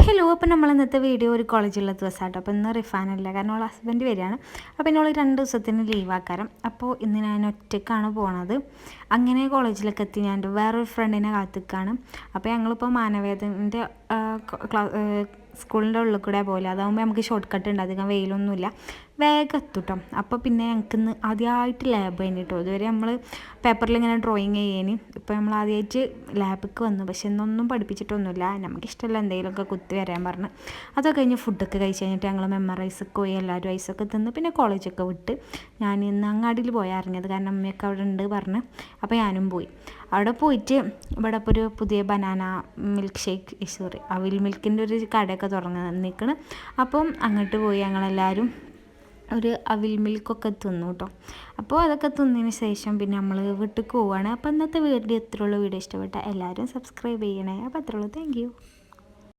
Hello, അപ്പോൾ നമ്മൾ ഇന്നത്തെ വീഡിയോ ഒരു കോളേജുള്ള ദിവസമാട്ടോ. അപ്പോൾ ഇന്ന് റിഫാനല്ല, കാരണം അവൾ ഹസ്ബൻഡ് വരികയാണ്. അപ്പോൾ എന്നോട് 2 ദിവസത്തിന് ലീവാക്കാരം. അപ്പോൾ ഇന്ന് ഞാൻ ഒറ്റയ്ക്കാണ് പോണത്. അങ്ങനെ കോളേജിലൊക്കെ എത്തി. ഞാൻ എൻ്റെ വേറൊരു ഫ്രണ്ടിനെ കാത്തിക്കാണ്. അപ്പോൾ ഞങ്ങളിപ്പോൾ മാനവേദൻ്റെ സ്കൂളിൻ്റെ ഉള്ളിൽ കൂടെ പോലെ, അതാകുമ്പോൾ നമുക്ക് ഷോർട്ട് കട്ട് ഉണ്ട്, അധികം വെയിലൊന്നുമില്ല, വേഗം എത്തുട്ടോ. അപ്പോൾ പിന്നെ ഞങ്ങൾക്കിന്ന് ആദ്യമായിട്ട് ലാബ് കഴിഞ്ഞിട്ടോ. ഇതുവരെ നമ്മൾ പേപ്പറിൽ ഇങ്ങനെ ഡ്രോയിങ് ചെയ്യാൻ, ഇപ്പോൾ നമ്മൾ ആദ്യമായിട്ട് ലാബിലേക്ക് വന്നു. പക്ഷെ ഇന്നൊന്നും പഠിപ്പിച്ചിട്ടൊന്നുമില്ല, നമുക്കിഷ്ടമല്ല എന്തെങ്കിലുമൊക്കെ കുത്തി വരാൻ പറഞ്ഞ്. അതൊക്കെ കഴിഞ്ഞ് ഫുഡൊക്കെ കഴിച്ച് കഴിഞ്ഞിട്ട് ഞങ്ങൾ മെമ്മറൈസൊക്കെ പോയി, എല്ലാവരും ഐസൊക്കെ തിന്ന് പിന്നെ കോളേജൊക്കെ വിട്ട് ഞാൻ ഇന്ന് അങ്ങാടിയിൽ പോയി ഇറങ്ങിയത്, കാരണം അമ്മയൊക്കെ അവിടെ ഉണ്ട് പറഞ്ഞ്. അപ്പോൾ ഞാനും പോയി. അവിടെ പോയിട്ട് ഇവിടെ ഇപ്പോൾ ഒരു പുതിയ ബനാന മിൽക്ക് ഷേക്ക് അവിൽ മിൽക്കിൻ്റെ ഒരു കടയൊക്കെ തുറന്നിരിക്കണ്. അപ്പം അങ്ങോട്ട് പോയി ഞങ്ങളെല്ലാവരും ഒരു അവിൽ മിൽക്കൊക്കെ തിന്നു കേട്ടോ. അപ്പോൾ അതൊക്കെ തിന്നതിന് ശേഷം പിന്നെ നമ്മൾ വീട്ടിൽ പോവുകയാണ്. അപ്പോൾ ഇന്നത്തെ വീഡിയോ ഇത്രയുള്ള വീഡിയോ ഇഷ്ടപ്പെട്ട എല്ലാവരും സബ്സ്ക്രൈബ് ചെയ്യണേ. അപ്പോൾ അത്രയുള്ളൂ. Thank you.